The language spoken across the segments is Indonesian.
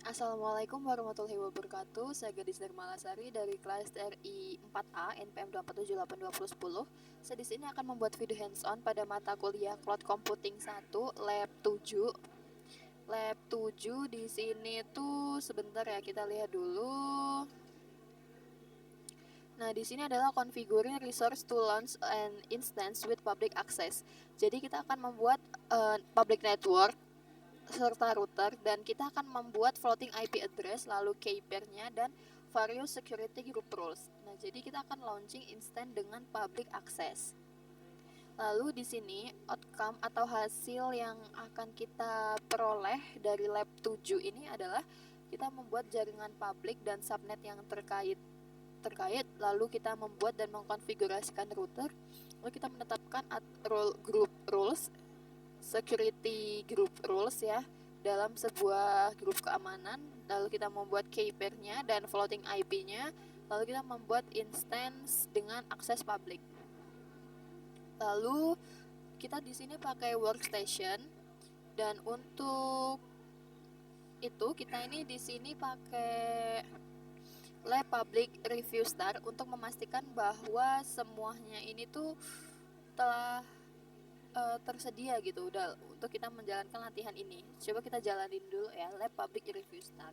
Assalamualaikum warahmatullahi wabarakatuh. Saya Gadis Dermalasari dari kelas RI 4A NPM 2478210. Saya di sini akan membuat video hands-on pada mata kuliah Cloud Computing 1 Lab 7. Lab 7 di sini tuh sebentar ya, kita lihat dulu. Nah, di sini adalah configuring resource to launch an instance with public access. Jadi kita akan membuat public network serta router, dan kita akan membuat floating IP address, lalu key pair-nya, dan various security group rules. Nah, jadi kita akan launching instance dengan public access. Lalu di sini outcome atau hasil yang akan kita peroleh dari lab 7 ini adalah kita membuat jaringan publik dan subnet yang terkait, lalu kita membuat dan mengkonfigurasikan router, lalu kita menetapkan group rules, security group rules ya, dalam sebuah grup keamanan, lalu kita membuat key pair-nya dan floating IP-nya, lalu kita membuat instance dengan akses publik. Lalu kita di sini pakai workstation, dan untuk itu kita ini di sini pakai lab public review start untuk memastikan bahwa semuanya ini tuh telah tersedia gitu udah untuk kita menjalankan latihan ini. Coba kita jalanin dulu ya, lab public review start.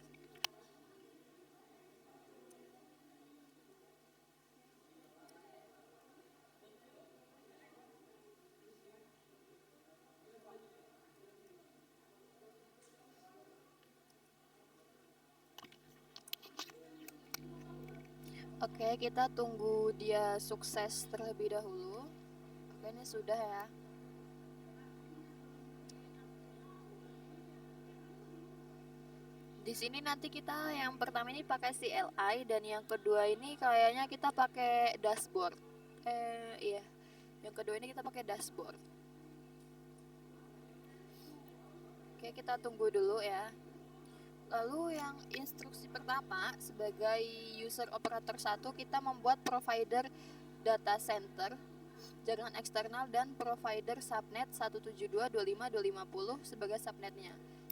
Oke, kita tunggu dia sukses terlebih dahulu. Oke, ini sudah ya. Di sini nanti kita yang pertama ini pakai CLI, dan yang kedua ini kayaknya kita pakai dashboard. Iya. Yang kedua ini kita pakai dashboard. Oke, kita tunggu dulu ya. Lalu yang instruksi pertama sebagai user operator 1, kita membuat provider data center, jaringan eksternal, dan provider subnet 172.25.250 sebagai subnetnya.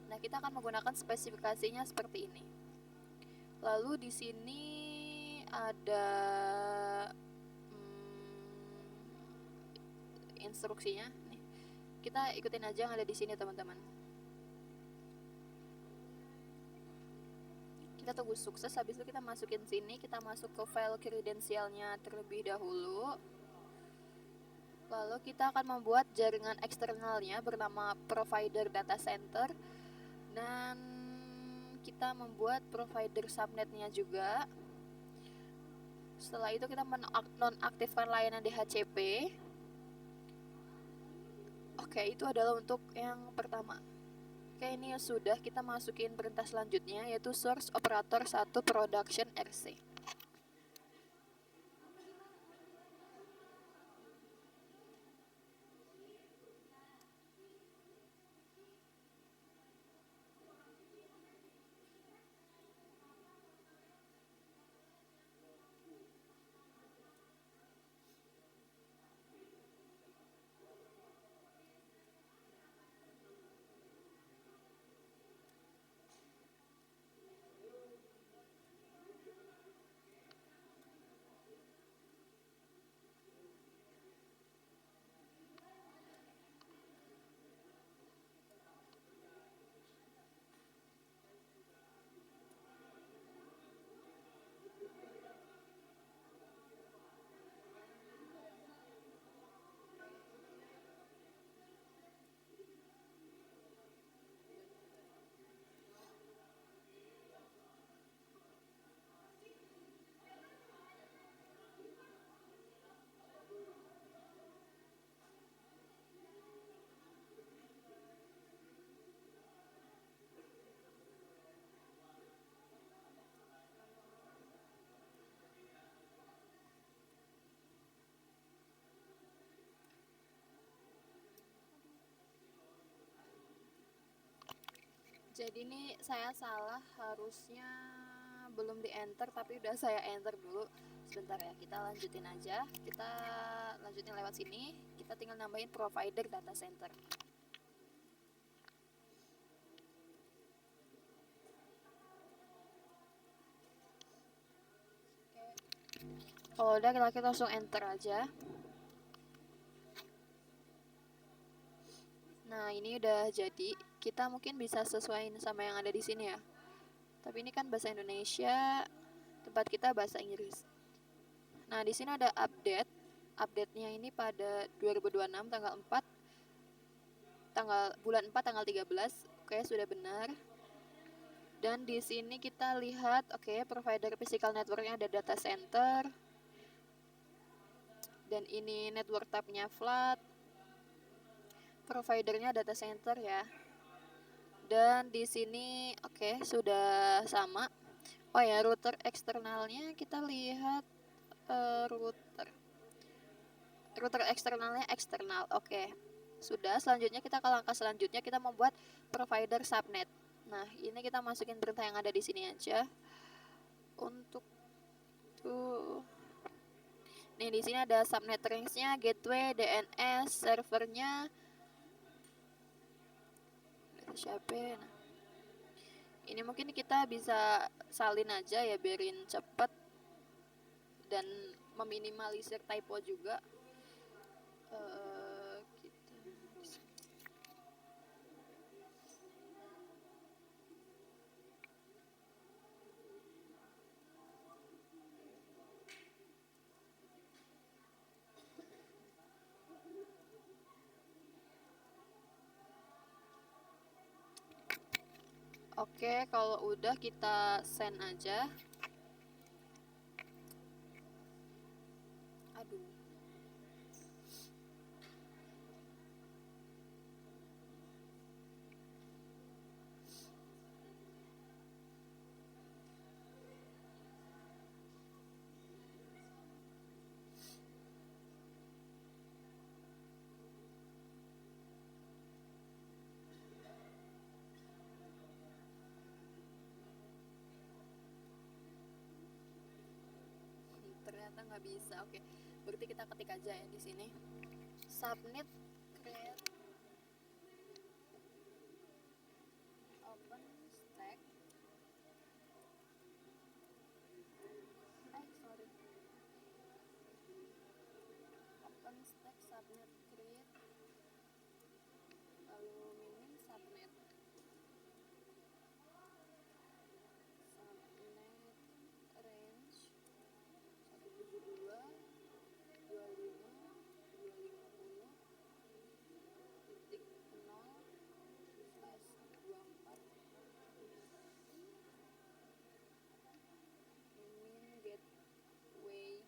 Nah, kita akan menggunakan spesifikasinya seperti ini. Lalu di sini ada instruksinya nih. Kita ikutin aja yang ada di sini, teman-teman. Kita tunggu sukses, habis itu kita masukin sini, kita masuk ke file kredensialnya terlebih dahulu. Lalu kita akan membuat jaringan eksternalnya bernama provider data center, dan kita membuat provider subnetnya juga. Setelah itu kita menonaktifkan layanan DHCP. Oke, itu adalah untuk yang pertama. Oke, ini sudah, kita masukin perintah selanjutnya, yaitu source operator 1 production RC. Jadi ini saya salah, harusnya belum di enter tapi udah saya enter dulu. Sebentar ya, kita lanjutin aja. Kita lanjutin lewat sini. Kita tinggal nambahin provider data center. Kalau udah kita langsung enter aja. Nah, ini udah jadi. Kita mungkin bisa sesuaiin sama yang ada di sini ya. Tapi ini kan bahasa Indonesia, tempat kita bahasa Inggris. Nah, di sini ada update. Update-nya ini pada 2026 tanggal 4, bulan 4 tanggal 13. Oke, sudah benar. Dan di sini kita lihat, oke, provider physical networknya ada data center. Dan ini network type-nya flat. Providernya data center ya. Dan di sini oke, sudah sama. Oh ya, router eksternalnya kita lihat router eksternalnya eksternal. Oke. Sudah, selanjutnya kita ke langkah selanjutnya, kita membuat provider subnet. Nah, ini kita masukin perintah yang ada di sini aja. Untuk tuh, nih di sini ada subnet range-nya, gateway, DNS, servernya. Siapa? Nah, ini mungkin kita bisa salin aja ya, biarin cepet dan meminimalisir typo juga. Oke, kalau udah kita send aja. Aduh. Ternyata nggak bisa. Oke, berarti kita ketik aja ya di sini. Subnet create open stack. Sorry. Open stack subnet create, lalu minim subnet. Subnet range 172.25.0.0/24 min gateway.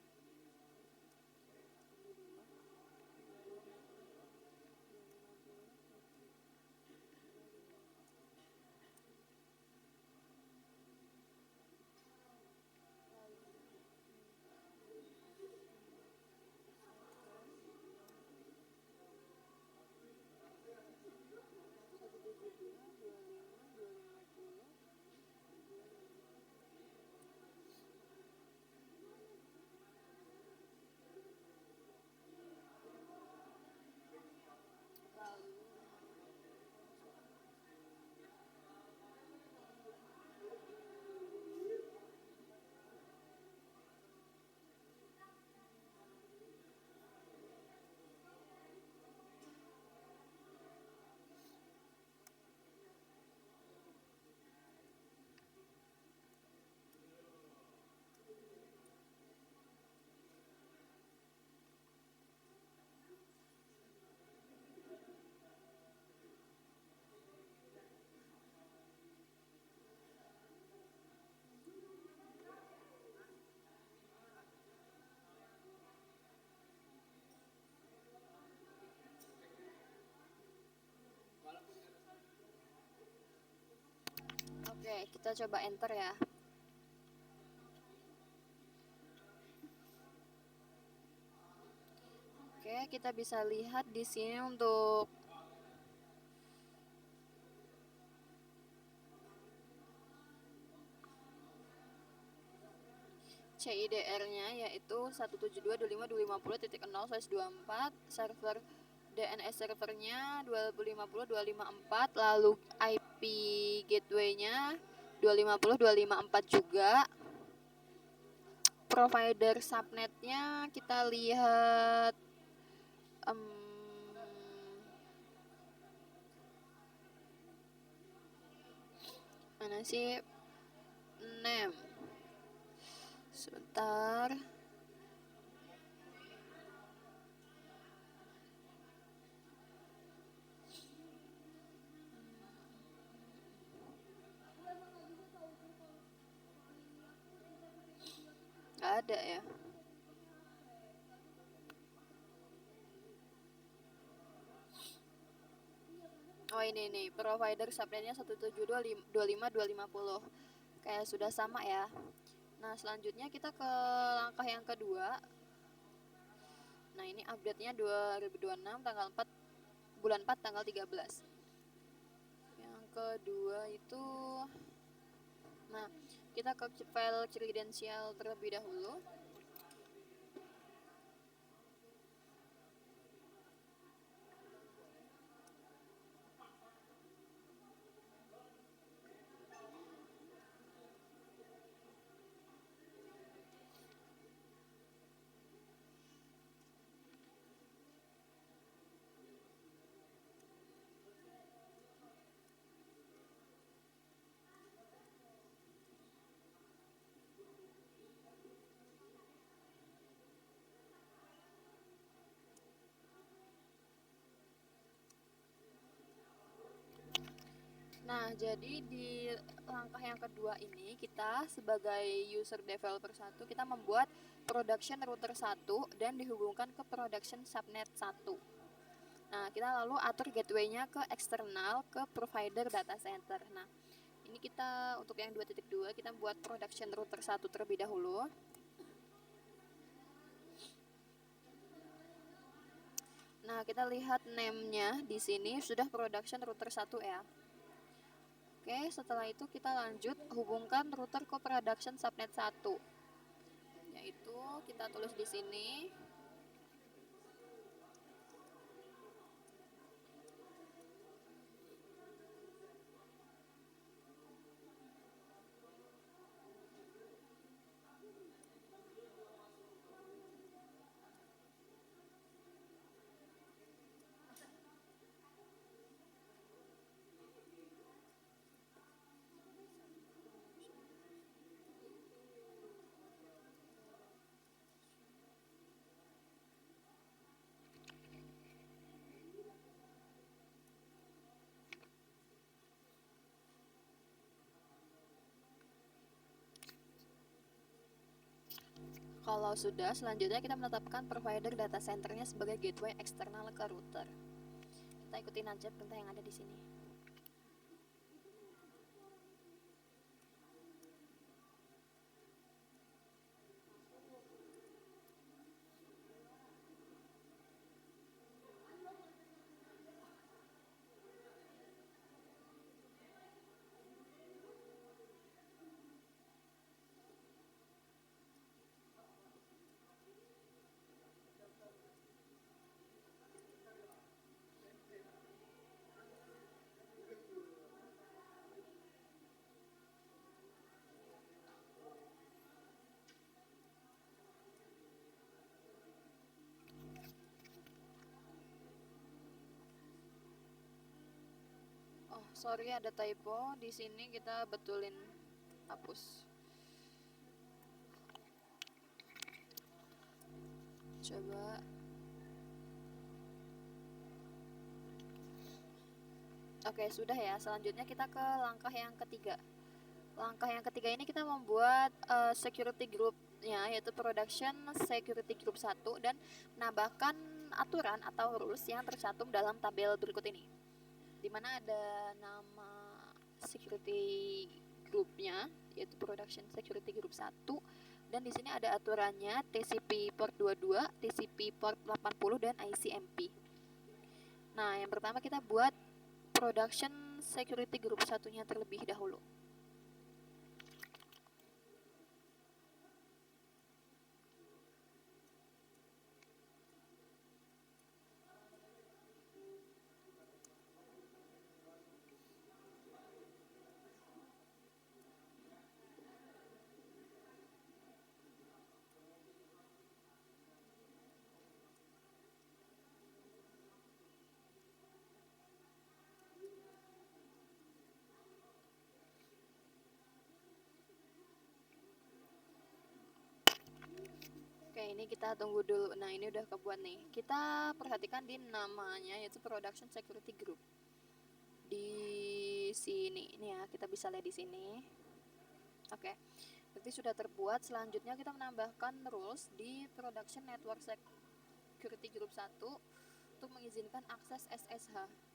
Oke, kita coba enter ya. Oke, kita bisa lihat di sini untuk CIDR-nya yaitu 172.25.250.0/24, server DNS servernya 2050.254, lalu IP gateway-nya 250.254 juga. provider subnetnya kita lihat mana sih, name, sebentar. Nggak ada ya. Oh ini nih, provider subnetnya 172.25.250. Kayak sudah sama ya. Nah selanjutnya kita ke langkah yang kedua. Nah ini update-nya 2026 tanggal 4 bulan 4 tanggal 13. Yang kedua itu, nah kita ke file kredensial terlebih dahulu. Nah, jadi di langkah yang kedua ini kita sebagai user developer 1 kita membuat production router 1 dan dihubungkan ke production subnet 1. Nah, kita lalu atur gateway-nya ke eksternal ke provider data center. Nah, ini kita untuk yang 2.2 kita buat production router 1 terlebih dahulu. Nah, kita lihat name-nya di sini sudah production router 1 ya. Oke, setelah itu kita lanjut hubungkan router ke production subnet 1. Yaitu kita tulis di sini. Kalau sudah, selanjutnya kita menetapkan provider data centernya sebagai gateway eksternal ke router. Kita ikutin aja perintah yang ada di sini. Oh, sorry ada typo di sini, kita betulin, hapus. Coba. Oke, sudah ya. Selanjutnya kita ke langkah yang ketiga. Langkah yang ketiga ini kita membuat security groupnya, yaitu production security group 1 dan menambahkan aturan atau rules yang tercantum dalam tabel berikut ini. Di mana ada nama security groupnya, yaitu production security group 1, dan di sini ada aturannya TCP port 22, TCP port 80 dan ICMP. Nah, yang pertama kita buat production security group 1-nya terlebih dahulu. ini kita tunggu dulu. Nah, ini udah kebuat nih. Kita perhatikan di namanya, yaitu Production Security Group. Di sini, ini ya, kita bisa lihat di sini. Oke, berarti sudah terbuat. Selanjutnya kita menambahkan rules di Production Network Security Group 1 untuk mengizinkan akses SSH.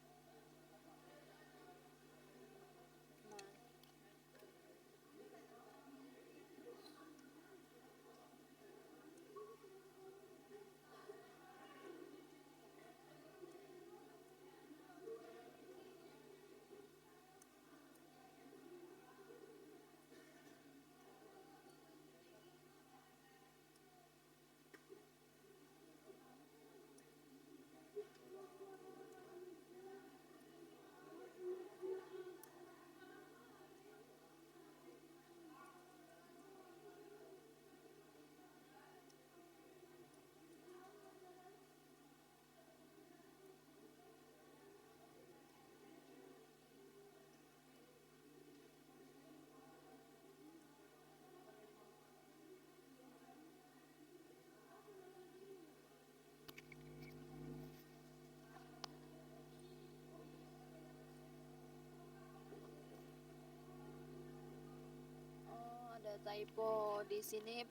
Ada typo di sini,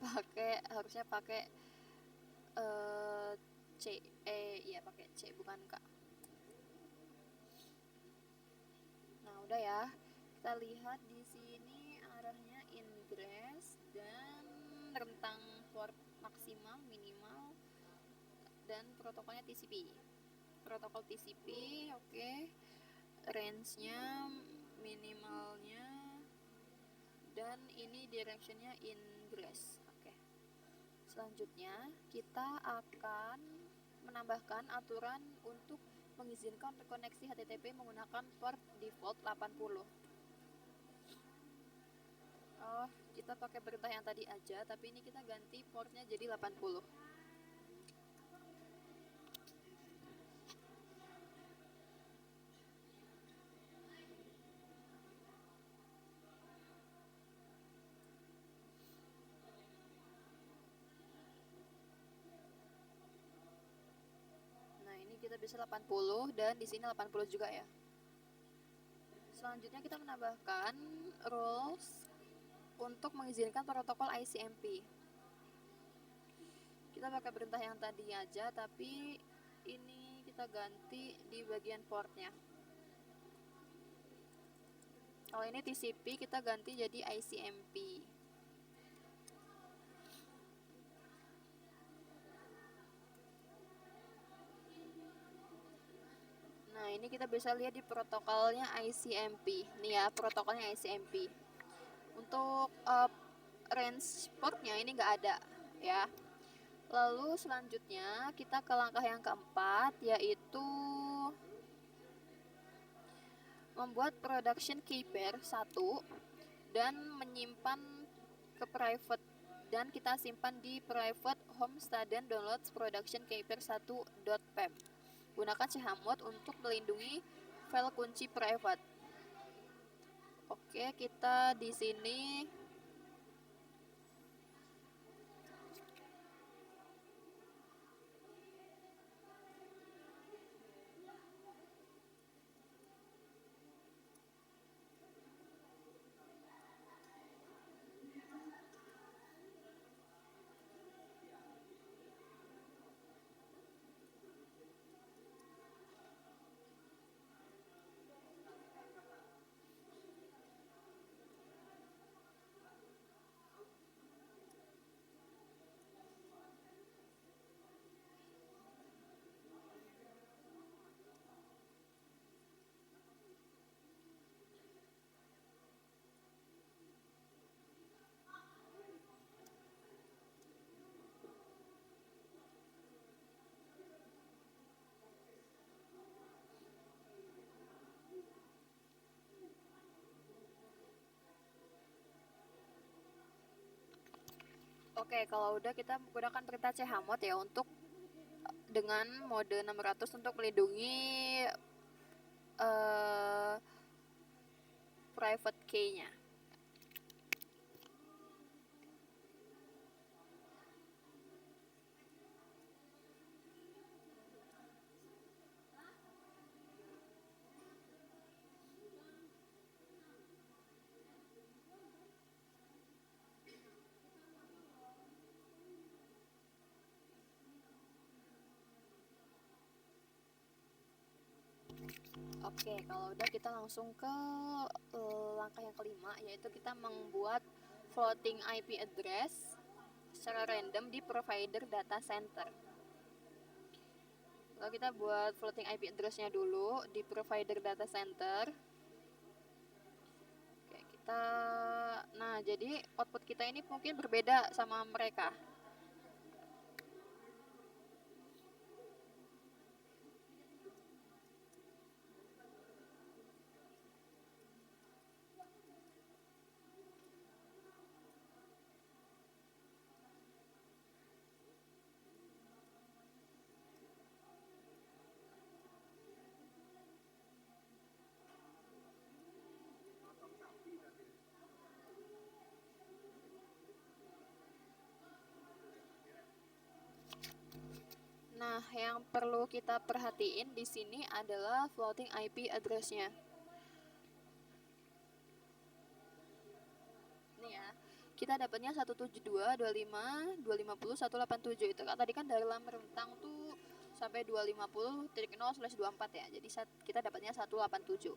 harusnya pakai C, iya pakai C bukan K. Nah, udah ya. Kita lihat di sini arahnya ingress dan rentang port maksimal, minimal, dan protokolnya TCP. Protokol TCP, oke. Range-nya, minimalnya, dan ini direction-nya ingress. Oke. Selanjutnya, kita akan menambahkan aturan untuk mengizinkan koneksi HTTP menggunakan port default 80. Oh, kita pakai perintah yang tadi aja, tapi ini kita ganti portnya jadi 80. Nah, ini kita bisa 80 dan di sini 80 juga ya. Selanjutnya kita menambahkan rules untuk mengizinkan protokol ICMP. Kita pakai perintah yang tadi aja, tapi ini kita ganti di bagian portnya. Kalau ini TCP, kita ganti jadi ICMP. Nah, ini kita bisa lihat di protokolnya ICMP. Nih ya, protokolnya ICMP. Untuk range portnya ini nggak ada ya. Lalu selanjutnya kita ke langkah yang keempat, yaitu membuat production key pair 1 dan menyimpan ke private, dan kita simpan di private home student downloads production key pair 1.pem. Gunakan chmod untuk melindungi file kunci private. Oke, kita di sini oke, kalau udah kita menggunakan perintah chmod ya untuk dengan mode 600 untuk melindungi private key-nya. Oke, kalau udah kita langsung ke langkah yang kelima, yaitu kita membuat floating IP address secara random di provider data center. Lalu kita buat floating IP address-nya dulu di provider data center. Oke, nah jadi output kita ini mungkin berbeda sama mereka. Nah, yang perlu kita perhatiin di sini adalah floating IP address-nya. Nih ya, kita dapatnya 172.25.250.187 itu tadi kan dalam rentang tuh sampai 250.0/24 ya. Jadi kita dapatnya 187.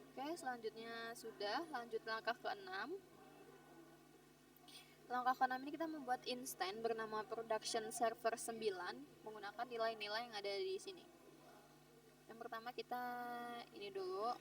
Oke, selanjutnya sudah lanjut langkah ke-6. Langkah ke-6 ini kita membuat instance bernama production server 9 menggunakan nilai-nilai yang ada di sini. Yang pertama kita ini dulu.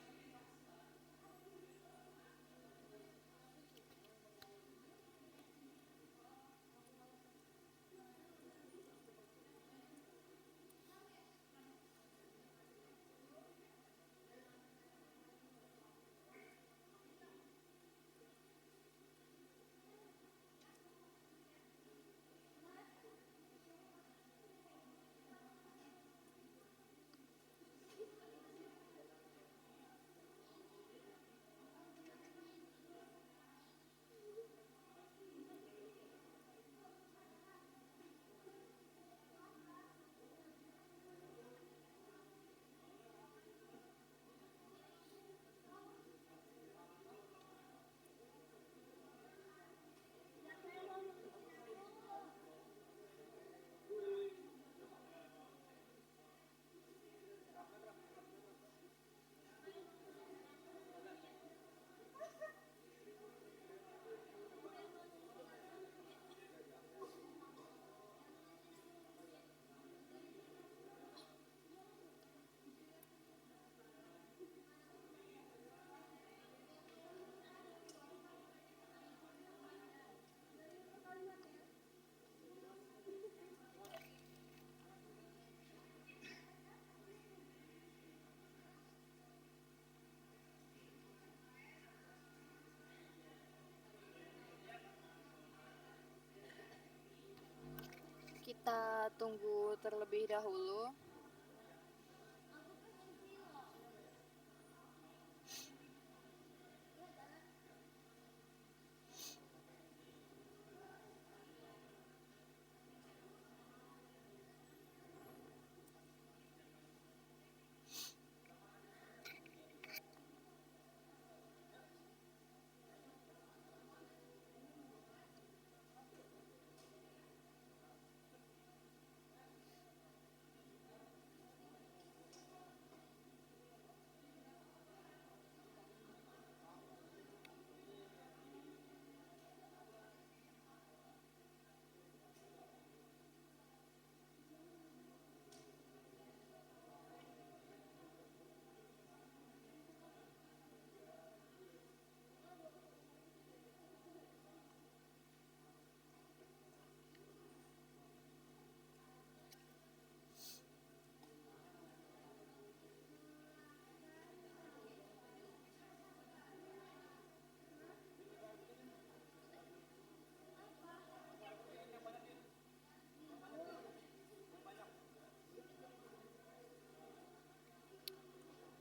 Kita tunggu terlebih dahulu.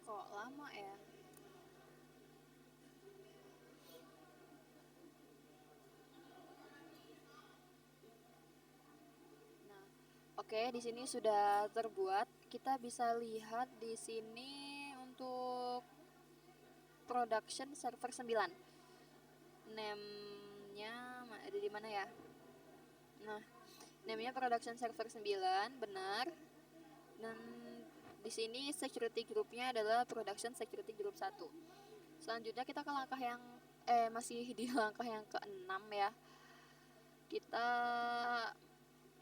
Kok lama ya? Nah, oke, di sini sudah terbuat. Kita bisa lihat di sini untuk production server 9. Name-nya ada di mana ya? Nah, name-nya production server 9, benar. Dan di sini security groupnya adalah production security group 1. Selanjutnya kita ke langkah yang masih di langkah yang ke-6 ya. Kita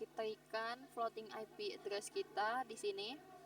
ketikkan floating IP address kita di sini.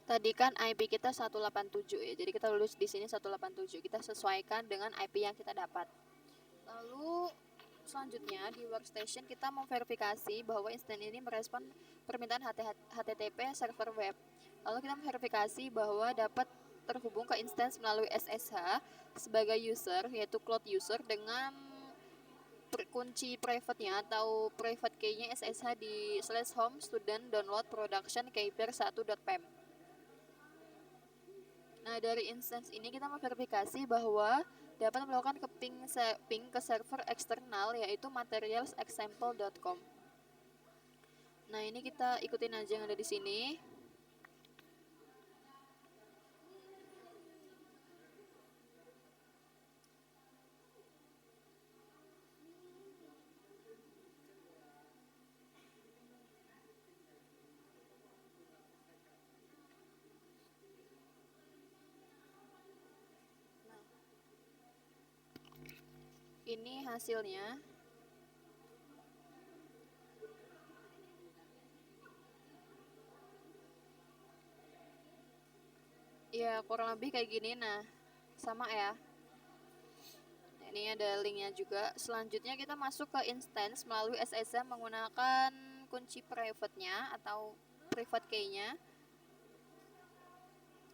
Tadi kan IP kita 187 ya. Jadi kita tulis di sini 187. Kita sesuaikan dengan IP yang kita dapat. Lalu selanjutnya di workstation kita memverifikasi bahwa instance ini merespon permintaan HTTP server web. Lalu kita memverifikasi bahwa dapat terhubung ke instance melalui SSH sebagai user, yaitu cloud user, dengan kunci private-nya atau private key-nya SSH di /home student download production keypair1.pem. Nah, dari instance ini kita memverifikasi bahwa dapat melakukan ping ke server eksternal, yaitu materialsexample.com. Nah, ini kita ikutin aja yang ada di sini. Ini hasilnya. Ya, kurang lebih kayak gini. Nah, sama ya. Nah, ini ada linknya juga. Selanjutnya kita masuk ke instance melalui SSH menggunakan kunci private-nya atau private key-nya.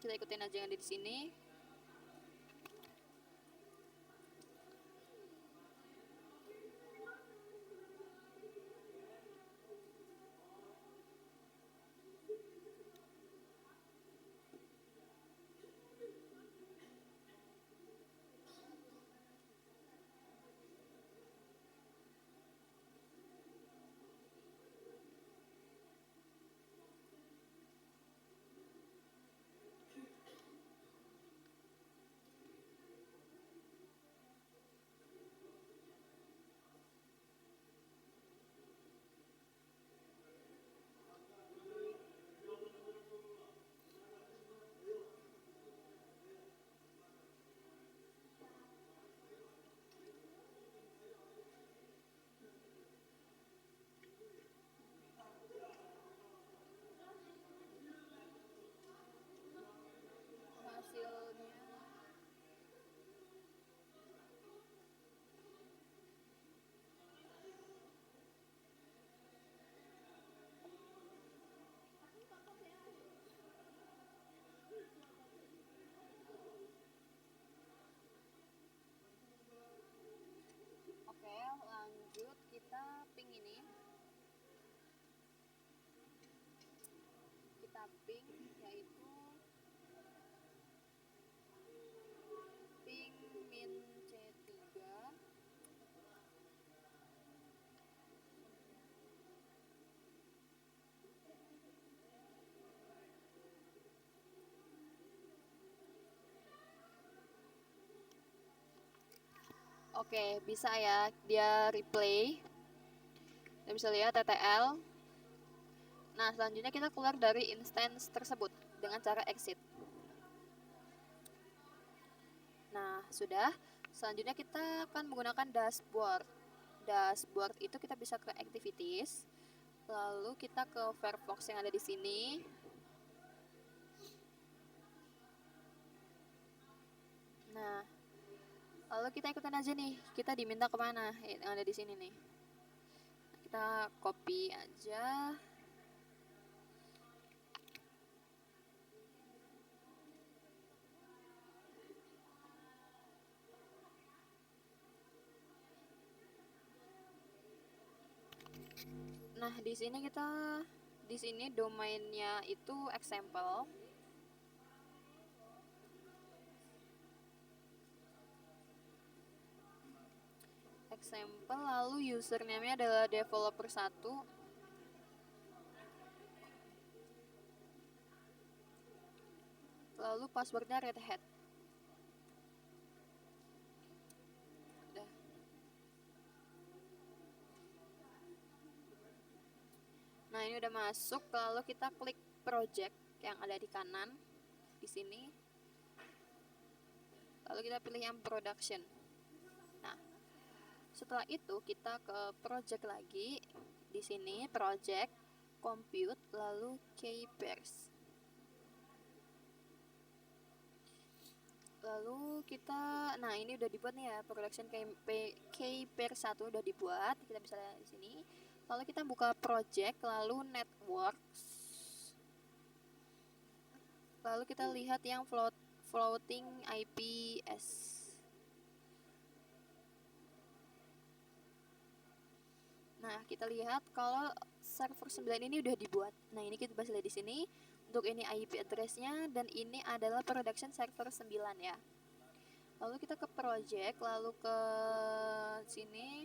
Kita ikutin aja yang ada di sini. Hasilnya oke, lanjut kita ping ini. Kita ping yaitu ping min C3. Oke, bisa ya dia replay. Kita bisa lihat TTL. Nah, selanjutnya kita keluar dari instance tersebut dengan cara exit. Nah, sudah. Selanjutnya kita akan menggunakan dashboard. Dashboard itu kita bisa ke activities. Lalu kita ke Firefox yang ada di sini. Nah, lalu kita ikutin aja nih. Kita diminta kemana? Yang ada di sini nih. Kita copy aja. Nah, di sini domainnya itu example. Example, lalu username-nya adalah developer 1. Lalu passwordnya Red Hat. Udah. Nah, ini udah masuk, lalu kita klik project yang ada di kanan di sini. Lalu kita pilih yang production. Nah, setelah itu kita ke project lagi. Di sini project, compute, lalu kpairs. Lalu kita, nah ini udah dibuat nih ya, production kpairs 1 udah dibuat. Kita bisa lihat di sini. Lalu kita buka project, lalu networks. Lalu kita lihat yang floating IPS. Nah, kita lihat kalau server 9 ini udah dibuat. Nah, ini kita bisa lihat di sini. Untuk ini IP address-nya dan ini adalah production server 9 ya. Lalu kita ke project, lalu ke sini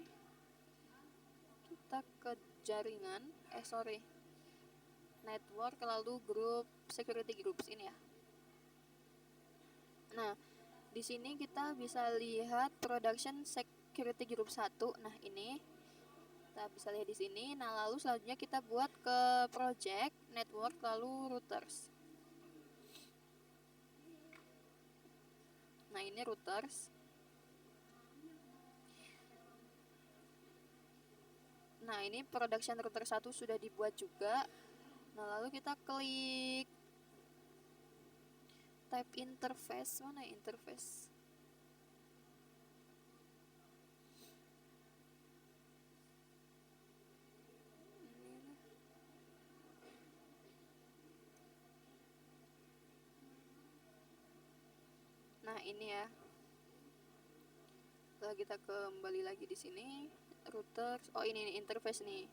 kita ke jaringan, network, lalu group security groups ini ya. Nah, di sini kita bisa lihat production security group 1. Nah, ini kita bisa lihat di sini. Nah, lalu selanjutnya kita buat ke project, network, lalu routers. Nah, ini routers. Nah, ini production router 1 sudah dibuat juga. Nah, lalu kita klik type interface. Mana interface? Nah, ini ya. Lalu kita kembali lagi di sini, routers. Oh, ini nih, interface nih.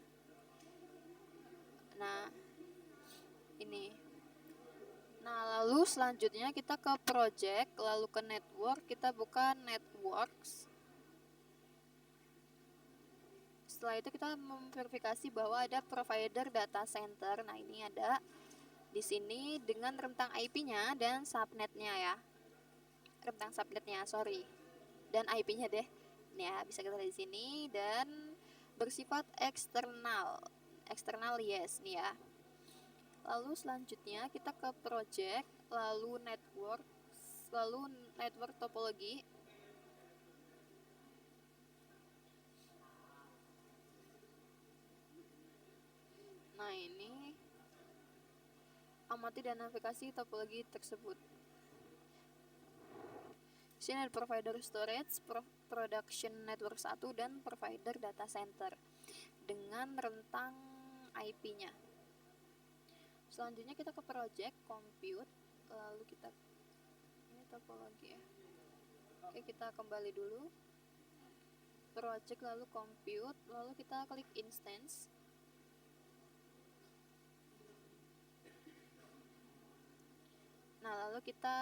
Nah, ini. Nah, lalu selanjutnya kita ke project, lalu ke network, kita buka networks. Setelah itu kita memverifikasi bahwa ada provider data center. Nah, ini ada di sini dengan rentang IP-nya dan subnetnya ya. Rentang subnetnya, sorry. Dan IP-nya deh. Nih ya, bisa kita lihat di sini dan bersifat eksternal. Eksternal yes nih ya. Lalu selanjutnya kita ke project, lalu network topologi. Nah, ini amati dan navigasi topologi tersebut. Sini ada provider storage, production network 1 dan provider data center dengan rentang IP-nya. Selanjutnya kita ke project, compute, lalu kita ini topologi ya. Oke, kita kembali dulu. Project lalu compute, lalu kita klik instance. Nah, lalu kita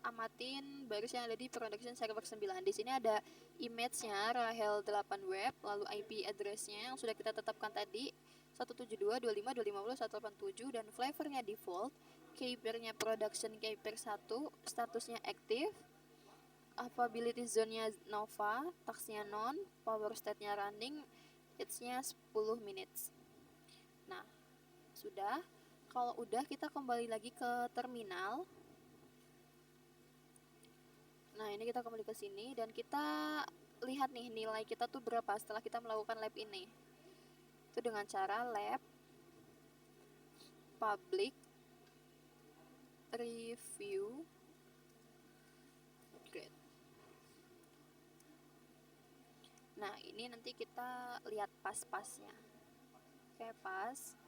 amatin baris yang ada di production server 9. Di sini ada image-nya Rahel 8 web, lalu IP address-nya yang sudah kita tetapkan tadi 172.25.250.187 dan flavornya default, keypair-nya production keypair 1, statusnya aktif, availability zone-nya Nova, task-nya non, power state-nya running, it's-nya 10 minutes. Nah, sudah. Kalau udah, kita kembali lagi ke terminal. Nah, ini kita kembali ke sini dan kita lihat nih nilai kita tuh berapa setelah kita melakukan lab ini. Itu dengan cara lab public review grade. Nah, ini nanti kita lihat pas-pasnya. Oke, pas.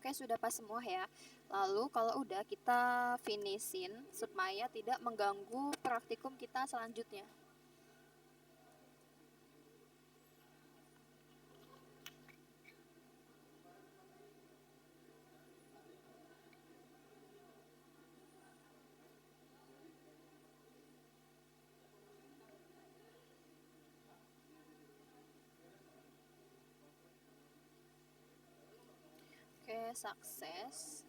Oke, sudah pas semua ya. Lalu kalau udah kita finishin supaya tidak mengganggu praktikum kita selanjutnya. Oke, sukses.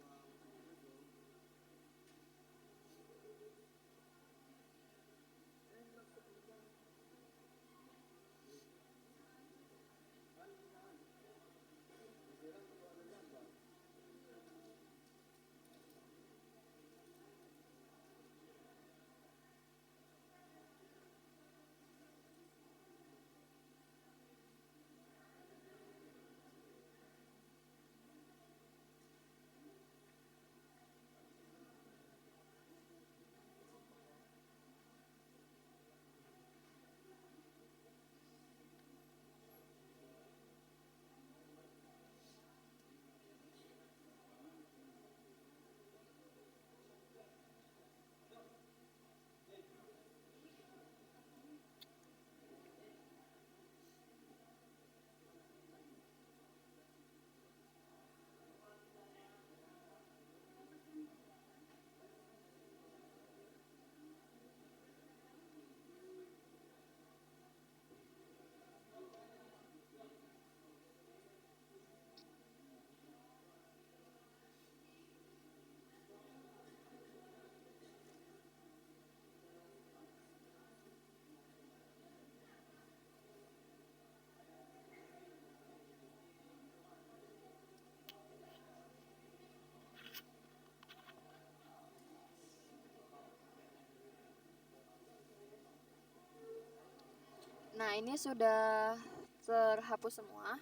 Nah, ini sudah terhapus semua.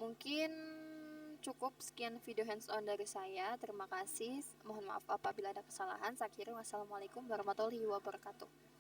Mungkin cukup sekian video hands on dari saya. Terima kasih. Mohon maaf apabila ada kesalahan. Saya kira wassalamualaikum warahmatullahi wabarakatuh.